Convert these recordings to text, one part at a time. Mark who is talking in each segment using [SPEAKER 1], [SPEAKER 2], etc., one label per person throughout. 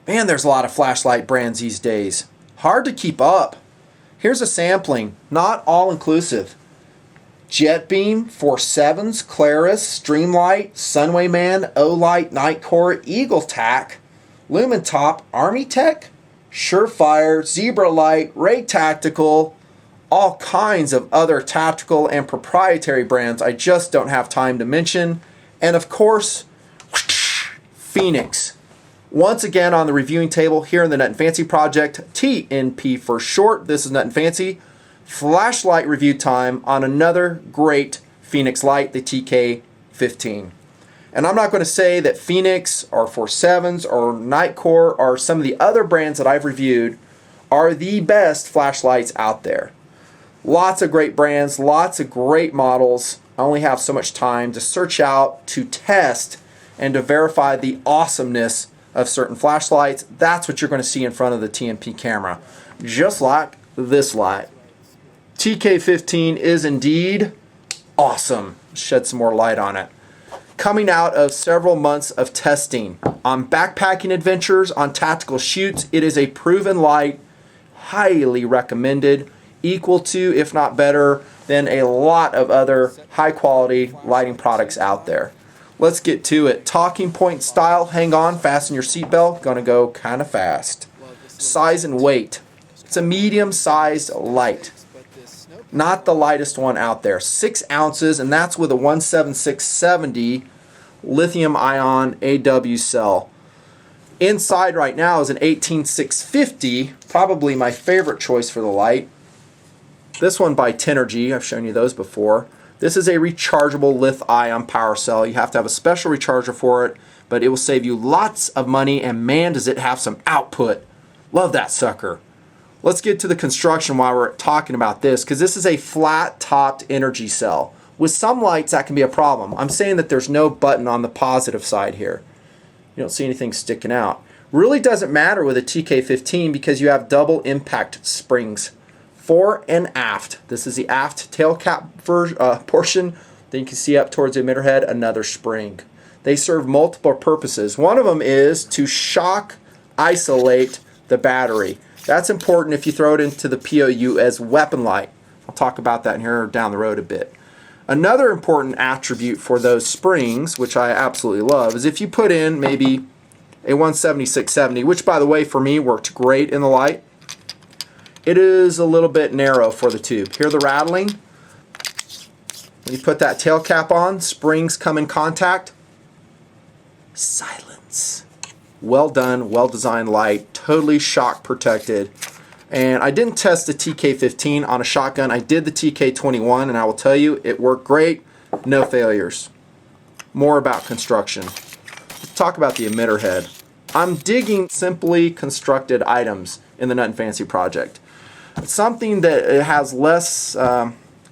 [SPEAKER 1] Man, there's a lot of flashlight brands these days. Hard to keep up. Here's a sampling, not all inclusive. Jetbeam, 4.7s, Claris, Streamlight, Sunwayman, Olight, Nightcore, Eagle Tac, Lumentop, Army Tech, Surefire, Zebra Light, Ray Tactical, all kinds of other tactical and proprietary brands I just don't have time to mention. And of course, Fenix. Once again on the reviewing table here in the Nutnfancy project, TNP for short. This is Nutnfancy. Flashlight review time on another great Fenix light, the TK15. And I'm not going to say that Fenix or 4.7s or Nightcore or some of the other brands that I've reviewed are the best flashlights out there. Lots of great brands, lots of great models. I only have so much time to search out, to test, and to verify the awesomeness of certain flashlights. That's what you're going to see in front of the TNP camera, just like this light. TK15 is indeed awesome. Shed some more light on it. Coming out of several months of testing on backpacking adventures, on tactical shoots, it is a proven light, highly recommended, equal to, if not better, than a lot of other high quality lighting products out there. Let's get to it. Talking point style, hang on, fasten your seatbelt, gonna go kind of fast. Size and weight. It's a medium sized light. Not the lightest one out there. 6 ounces, and that's with a 17670 lithium ion AW cell. Inside right now is an 18650, probably my favorite choice for the light. This one by Tenergy, I've shown you those before. This is a rechargeable lithium power cell. You have to have a special recharger for it, but it will save you lots of money, and man does it have some output. Love that sucker. Let's get to the construction while we're talking about this, because this is a flat-topped energy cell. With some lights, that can be a problem. I'm saying that there's no button on the positive side here. You don't see anything sticking out. Really doesn't matter with a TK15 because you have double impact springs, fore and aft. This is the aft tail cap portion. Then you can see up towards the emitter head, another spring. They serve multiple purposes. One of them is to shock isolate the battery. That's important if you throw it into the POU as weapon light. I'll talk about that in here down the road a bit. Another important attribute for those springs, which I absolutely love, is if you put in maybe a 17670, which by the way for me worked great in the light, it is a little bit narrow for the tube. Hear the rattling? When you put that tail cap on, springs come in contact. Silence. Well done, well designed light, totally shock protected. And I didn't test the TK15 on a shotgun. I did the TK21, and I will tell you it worked great, no failures. More about construction. Let's talk about the emitter head. I'm digging simply constructed items in the Nutnfancy project. It's something that has less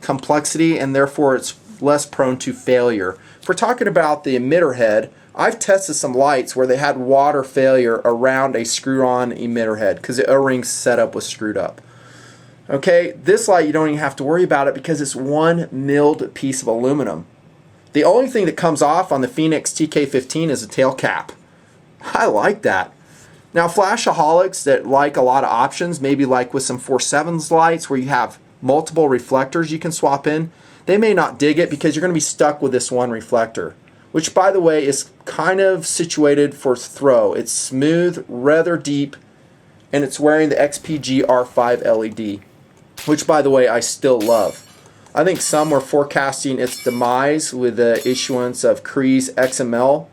[SPEAKER 1] complexity, and therefore it's less prone to failure. If we're talking about the emitter head, I've tested some lights where they had water failure around a screw-on emitter head because the O-ring setup was screwed up. Okay, this light you don't even have to worry about it because it's one milled piece of aluminum. The only thing that comes off on the Fenix TK15 is a tail cap. I like that. Now flashaholics that like a lot of options, maybe like with some 4.7s lights where you have multiple reflectors you can swap in, they may not dig it because you're going to be stuck with this one reflector, which by the way is kind of situated for throw. It's smooth, rather deep, and it's wearing the XPG R5 LED, which by the way I still love. I think some were forecasting its demise with the issuance of Cree's XML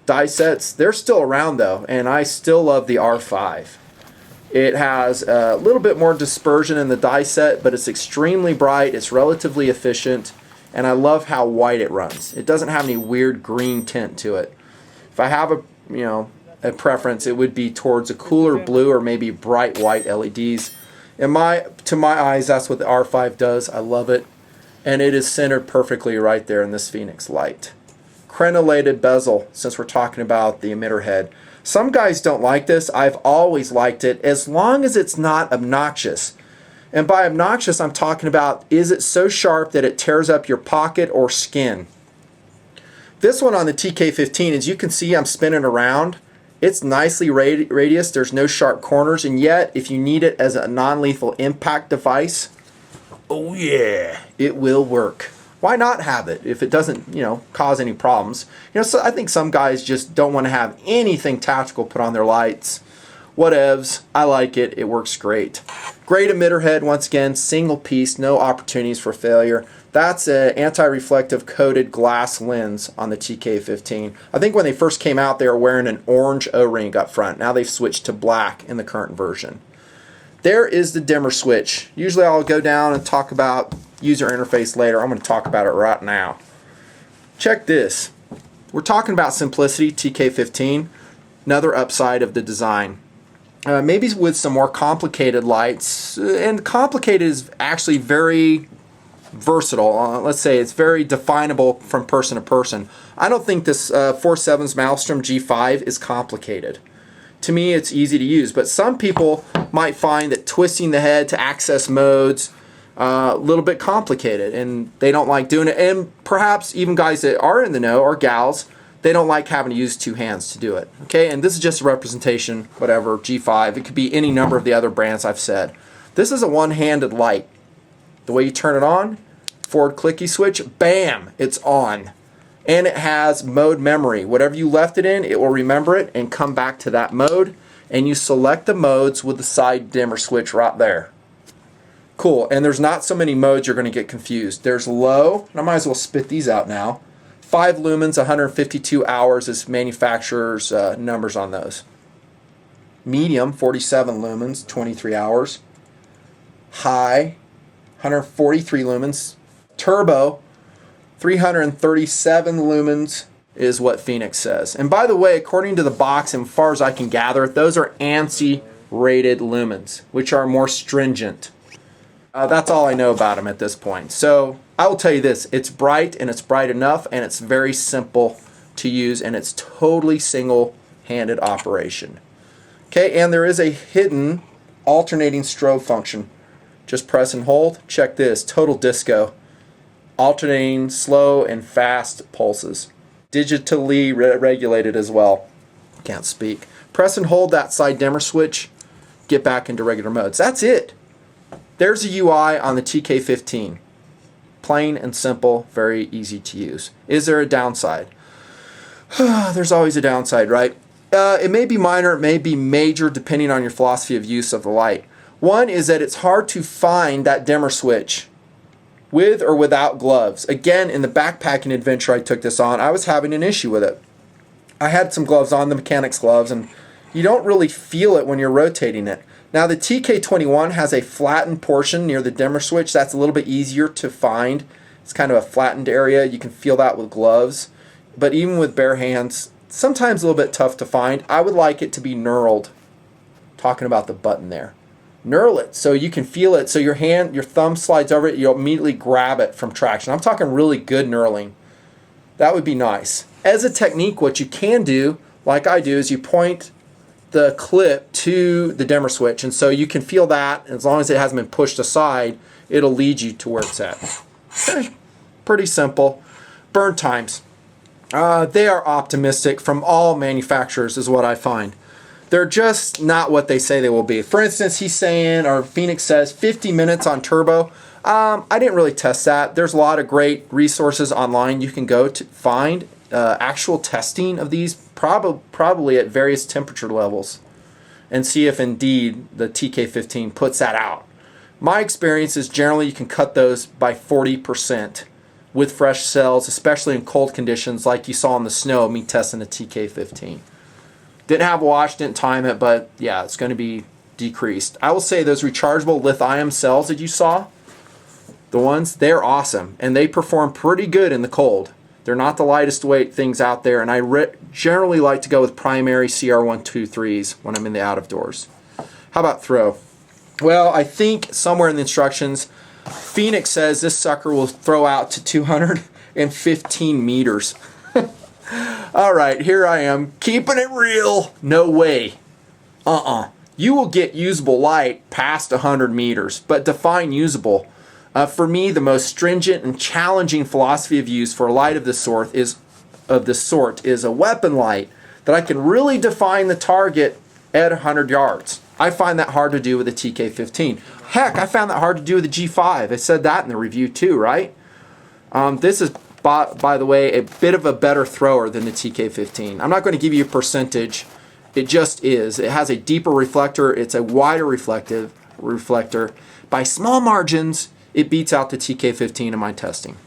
[SPEAKER 1] die sets. They're still around though, and I still love the R5. It has a little bit more dispersion in the die set, but it's extremely bright, it's relatively efficient, and I love how white it runs. It doesn't have any weird green tint to it. If I have a preference, it would be towards a cooler blue or maybe bright white LEDs. To my eyes, that's what the R5 does. I love it, and it is centered perfectly right there in this Fenix light. Crenellated bezel, since we're talking about the emitter head. Some guys don't like this. I've always liked it as long as it's not obnoxious. And by obnoxious, I'm talking about, is it so sharp that it tears up your pocket or skin? This one on the TK15, as you can see, I'm spinning around. It's nicely radiused, there's no sharp corners, and yet if you need it as a non-lethal impact device, oh yeah, it will work. Why not have it if it doesn't, cause any problems? So I think some guys just don't want to have anything tactical put on their lights. Whatevs. I like it. It works great. Great emitter head, once again, single piece, no opportunities for failure. That's an anti-reflective coated glass lens on the TK15. I think when they first came out, they were wearing an orange O-ring up front. Now they've switched to black in the current version. There is the dimmer switch. Usually I'll go down and talk about user interface later. I'm going to talk about it right now. Check this. We're talking about simplicity, TK15. Another upside of the design. Maybe with some more complicated lights, and complicated is actually very versatile. Let's say it's very definable from person to person. I don't think this 4.7's Maelstrom G5 is complicated. To me, it's easy to use, but some people might find that twisting the head to access modes a little bit complicated, and they don't like doing it. And perhaps even guys that are in the know, or gals, they don't like having to use two hands to do it. Okay, and this is just a representation, whatever, G5. It could be any number of the other brands I've said. This is a one-handed light. The way you turn it on, forward clicky switch, bam, it's on. And it has mode memory. Whatever you left it in, it will remember it and come back to that mode. And you select the modes with the side dimmer switch right there. Cool, and there's not so many modes you're going to get confused. There's low, and I might as well spit these out now. 5 lumens, 152 hours is manufacturer's numbers on those. Medium, 47 lumens, 23 hours. High, 143 lumens. Turbo, 337 lumens is what Fenix says. And by the way, according to the box, and as far as I can gather, those are ANSI rated lumens, which are more stringent. That's all I know about them at this point. So I will tell you this, it's bright, and it's bright enough, and it's very simple to use, and it's totally single-handed operation. Okay, and there is a hidden alternating strobe function. Just press and hold. Check this, total disco. Alternating slow and fast pulses. Digitally regulated as well. Can't speak. Press and hold that side dimmer switch. Get back into regular modes. That's it. There's a UI on the TK15. Plain and simple, very easy to use. Is there a downside? There's always a downside, right? It may be minor, it may be major, depending on your philosophy of use of the light. One is that it's hard to find that dimmer switch with or without gloves. Again, in the backpacking adventure I took this on, I was having an issue with it. I had some gloves on, the mechanics gloves, and you don't really feel it when you're rotating it. Now the TK21 has a flattened portion near the dimmer switch. That's a little bit easier to find. It's kind of a flattened area. You can feel that with gloves. But even with bare hands, sometimes a little bit tough to find. I would like it to be knurled. Talking about the button there. Knurl it so you can feel it. So your thumb slides over it, you'll immediately grab it from traction. I'm talking really good knurling. That would be nice. As a technique, what you can do, like I do, is you point the clip to the dimmer switch, and so you can feel that. As long as it hasn't been pushed aside, it'll lead you to where it's at. Okay. Pretty simple. Burn times. They are optimistic from all manufacturers is what I find. They're just not what they say they will be. For instance, he's saying, or Fenix says, 50 minutes on turbo. I didn't really test that. There's a lot of great resources online you can go to find actual testing of these, probably at various temperature levels, and see if indeed the TK15 puts that out. My experience is generally you can cut those by 40% with fresh cells, especially in cold conditions like you saw in the snow, me testing the TK15. Didn't have wash, didn't time it, but yeah, it's going to be decreased. I will say those rechargeable lithium cells that you saw, the ones, they're awesome, and they perform pretty good in the cold. They're not the lightest weight things out there, and I generally like to go with primary CR123s when I'm in the out of doors. How about throw? Well, I think somewhere in the instructions, Fenix says this sucker will throw out to 215 meters. All right, here I am, keeping it real. No way. You will get usable light past 100 meters, but define usable. For me, the most stringent and challenging philosophy of use for a light of this sort is a weapon light that I can really define the target at 100 yards. I find that hard to do with the TK15. Heck, I found that hard to do with the G5. I said that in the review too, right? This is, by the way, a bit of a better thrower than the TK15. I'm not going to give you a percentage. It just is. It has a deeper reflector. It's a wider reflector. By small margins, it beats out the TK15 in my testing.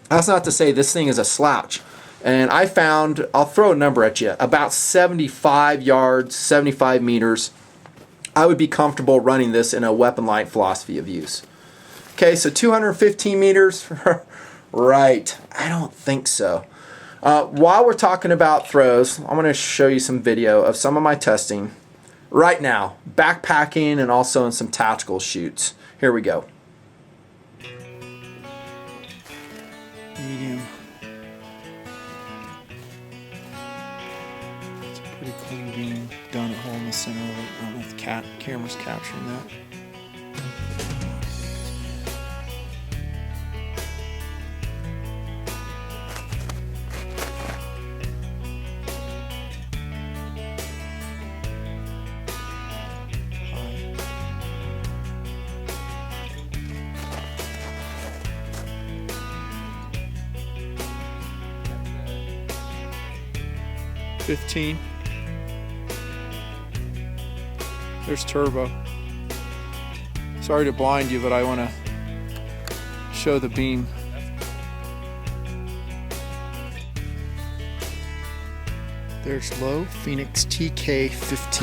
[SPEAKER 1] That's not to say this thing is a slouch. And I found, I'll throw a number at you, about 75 yards, 75 meters. I would be comfortable running this in a weapon light philosophy of use. Okay, so 215 meters, right, I don't think so. While we're talking about throws, I'm going to show you some video of some of my testing right now, backpacking and also in some tactical shoots. Here we go. Medium. It's a pretty clean beam, done a hole in the center of it. I don't know if the camera's capturing that. High. 15. There's turbo. Sorry to blind you, but I want to show the beam. There's low Fenix TK15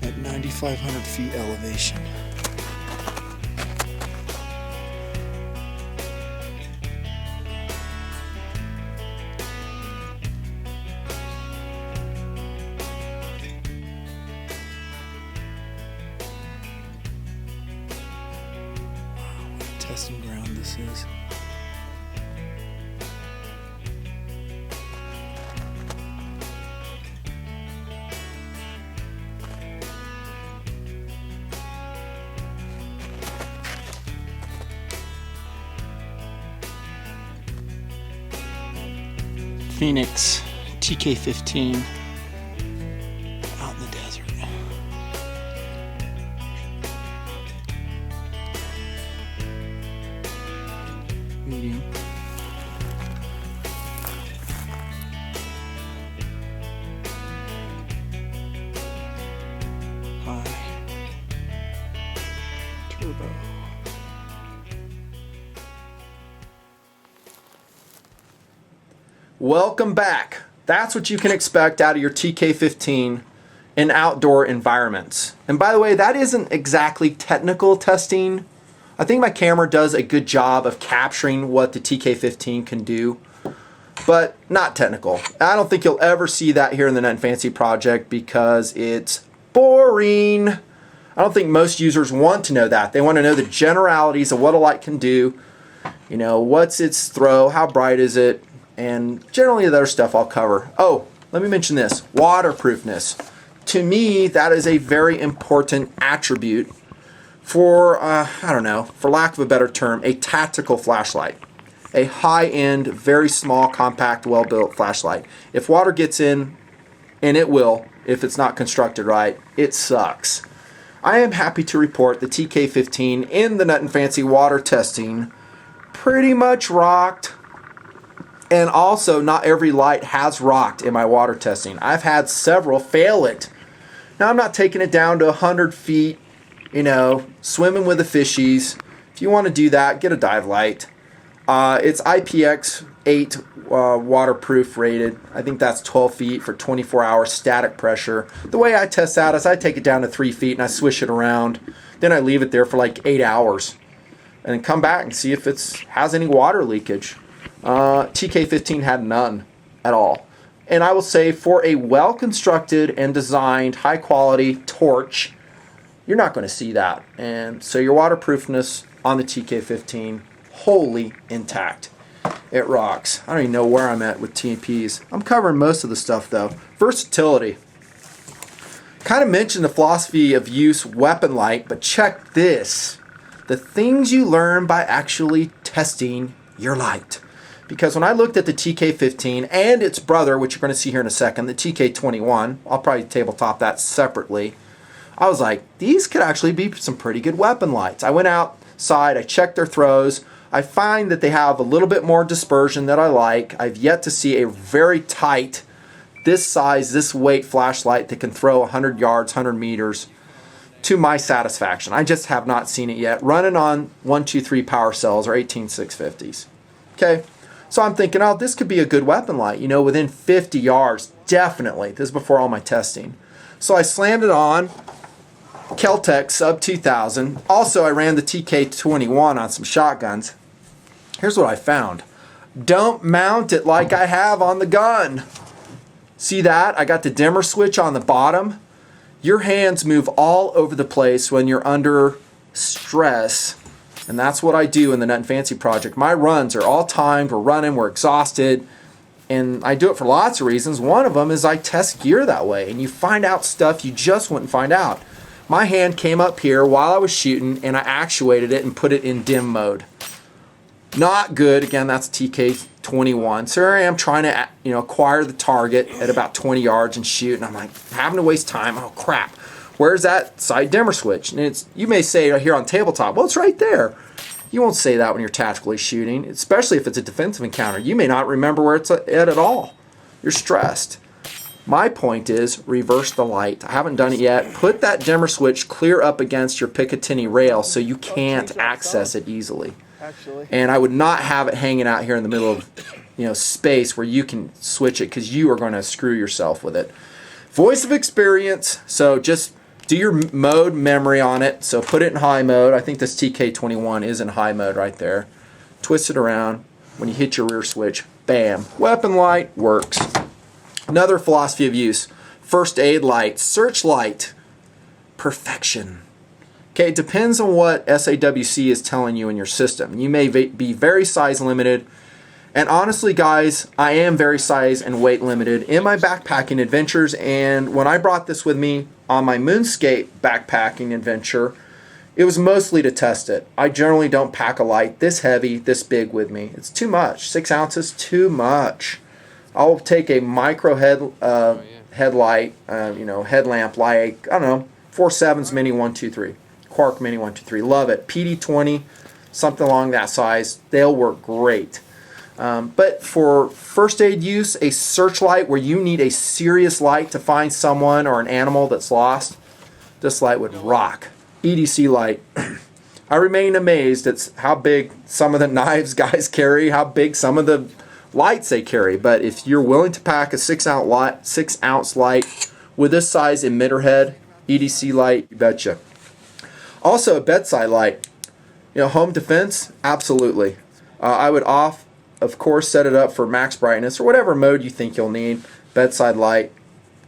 [SPEAKER 1] at 9,500 feet elevation. Testing ground this is. Fenix TK15 out in the desert. Medium. High. Turbo. Welcome back. That's what you can expect out of your TK15 in outdoor environments. And by the way, that isn't exactly technical testing. I think my camera does a good job of capturing what the TK15 can do, but not technical. I don't think you'll ever see that here in the Nutnfancy project because it's boring. I don't think most users want to know that. They want to know the generalities of what a light can do. You know, what's its throw, how bright is it, and generally the other stuff I'll cover. Oh, let me mention this, waterproofness. To me, that is a very important attribute for, I don't know, for lack of a better term, a tactical flashlight. A high-end, very small, compact, well-built flashlight. If water gets in, and it will, if it's not constructed right, it sucks. I am happy to report the TK15 in the Nutnfancy water testing pretty much rocked. And also, not every light has rocked in my water testing. I've had several fail it. Now, I'm not taking it down to 100 feet, you know, swimming with the fishies. If you want to do that, get a dive light. It's IPX8 waterproof rated. I think that's 12 feet for 24-hour static pressure. The way I test that is I take it down to 3 feet and I swish it around. Then I leave it there for like 8 hours. And then come back and see if it has any water leakage. TK15 had none at all. And I will say for a well-constructed and designed high-quality torch, you're not going to see that. And so your waterproofness on the TK15, wholly intact. It rocks. I don't even know where I'm at with TPs. I'm covering most of the stuff though. Versatility. Kind of mentioned the philosophy of use weapon light, but check this. The things you learn by actually testing your light. because when I looked at the TK15 and its brother, which you're going to see here in a second, the TK21, I'll probably tabletop that separately, I was like, these could actually be some pretty good weapon lights. I went outside, I checked their throws. I find that they have a little bit more dispersion that I like. I've yet to see a very tight, this size, this weight flashlight that can throw 100 yards, 100 meters to my satisfaction. I just have not seen it yet. Running on 123 power cells or 18650s. Okay, so I'm thinking, oh, this could be a good weapon light, you know, within 50 yards, definitely. This is before all my testing. So I slammed it on, Kel-Tec sub 2000. Also, I ran the TK21 on some shotguns. Here's what I found. Don't mount it like I have on the gun. See that? I got the dimmer switch on the bottom. Your hands move all over the place when you're under stress. And that's what I do in the Nutnfancy project. My runs are all timed. We're running. We're exhausted. And I do it for lots of reasons. One of them is I test gear that way. And you find out stuff you just wouldn't find out. My hand came up here while I was shooting, and I actuated it and put it in dim mode. Not good. Again, that's TK21. So here I am trying to, you know, acquire the target at about 20 yards and shoot, and I'm like having to waste time. Oh crap! Where's that side dimmer switch? And it's, you may say here on tabletop, well, it's right there. You won't say that when you're tactically shooting, especially if it's a defensive encounter. You may not remember where it's at all. You're stressed. My point is, reverse the light. I haven't done it yet. Put that dimmer switch clear up against your Picatinny rail so you can't access it easily. And I would not have it hanging out here in the middle of, you know, space where you can switch it, because you are going to screw yourself with it. Voice of experience. So just do your mode memory on it. So put it in high mode. I think this TK21 is in high mode right there. Twist it around. When you hit your rear switch, bam. Weapon light works. Another philosophy of use, first aid light, searchlight, perfection. Okay, it depends on what SAWC is telling you in your system. You may be very size limited, and honestly guys, I am very size and weight limited in my backpacking adventures, and when I brought this with me on my Moonscape backpacking adventure, it was mostly to test it. I generally don't pack a light this heavy, this big with me. It's too much. 6 ounces, too much. I'll take a micro headlight, you know, headlamp light, I don't know, 4.7's Mini 123, Quark Mini 123, love it. PD20, something along that size, they'll work great. But for first aid use, a searchlight where you need a serious light to find someone or an animal that's lost, this light would rock. EDC light. I remain amazed at how big some of the knives guys carry, how big some of the lights they carry, but if you're willing to pack a 6 ounce light with this size emitter head, EDC light, you betcha. Also a bedside light, you know, home defense, absolutely. I would of course set it up for max brightness or whatever mode you think you'll need. Bedside light,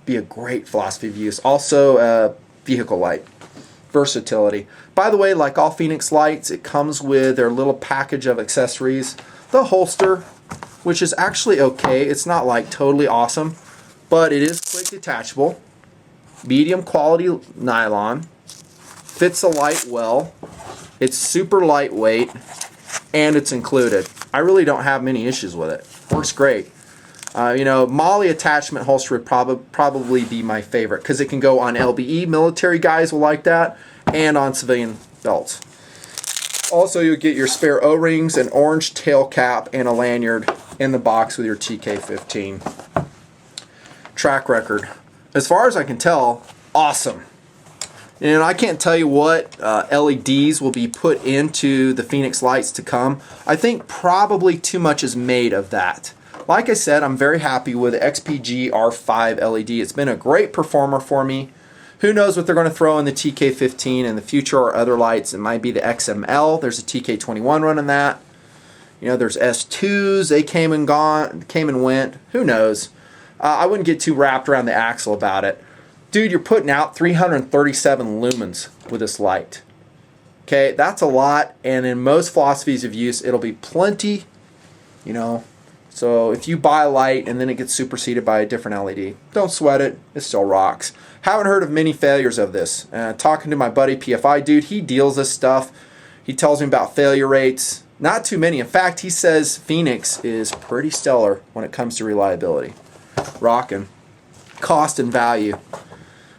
[SPEAKER 1] be a great philosophy of use. Also vehicle light, versatility. By the way, like all Fenix lights, it comes with their little package of accessories. The holster, which is actually okay. It's not like totally awesome, but it is quick detachable. Medium quality nylon. Fits the light well. It's super lightweight, and it's included. I really don't have many issues with it. Works great. You know, Molly attachment holster would probably be my favorite, because it can go on LBE. Military guys will like that, and on civilian belts. Also, you'll get your spare O-rings, an orange tail cap, and a lanyard in the box with your TK15. Track record. As far as I can tell, awesome. And I can't tell you what LEDs will be put into the Fenix lights to come. I think probably too much is made of that. Like I said, I'm very happy with the XPG R5 LED. It's been a great performer for me. Who knows what they're going to throw in the TK15 in the future, or other lights. It might be the XML. There's a TK21 running that. You know, there's S2s. They came and went. Who knows? I wouldn't get too wrapped around the axle about it. Dude, you're putting out 337 lumens with this light. Okay, that's a lot, and in most philosophies of use, it'll be plenty, you know. So if you buy a light and then it gets superseded by a different LED, don't sweat it. It still rocks. Haven't heard of many failures of this. Talking to my buddy PFI dude, he deals this stuff. He tells me about failure rates. Not too many. In fact, he says Fenix is pretty stellar when it comes to reliability. Rockin'. Cost and value.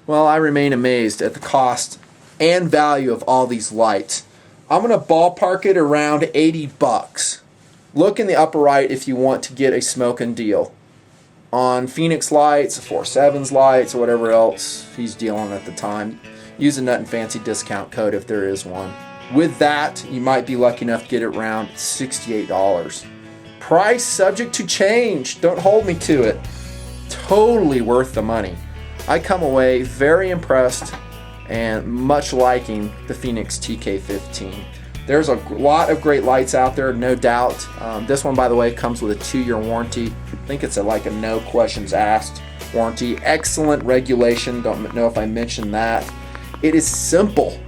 [SPEAKER 1] Well, I remain amazed at the cost and value of all these lights. I'm going to ballpark it around 80 bucks. Look in the upper right if you want to get a smoking deal on Fenix lights, 4.7's lights, or whatever else he's dealing at the time. Use a Nutnfancy discount code if there is one. With that, you might be lucky enough to get it around $68. Price subject to change. Don't hold me to it. Totally worth the money. I come away very impressed and much liking the Fenix TK15. There's a lot of great lights out there, no doubt. This one, by the way, comes with a 2-year warranty. I think it's like a no questions asked warranty. Excellent regulation. Don't know if I mentioned that. It is simple.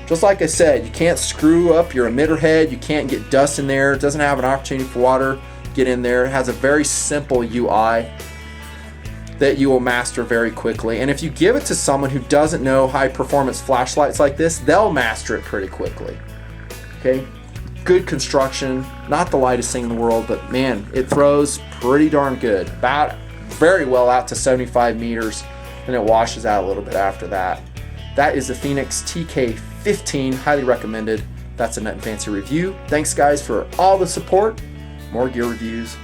[SPEAKER 1] Just like I said, you can't screw up your emitter head. You can't get dust in there. It doesn't have an opportunity for water to get in there. It has a very simple UI that you will master very quickly. And if you give it to someone who doesn't know high performance flashlights like this, they'll master it pretty quickly. Okay, good construction, not the lightest thing in the world, but man, it throws pretty darn good. About very well out to 75 meters, and it washes out a little bit after that. That is the Fenix TK15, highly recommended. That's a Nutnfancy review. Thanks guys for all the support. More gear reviews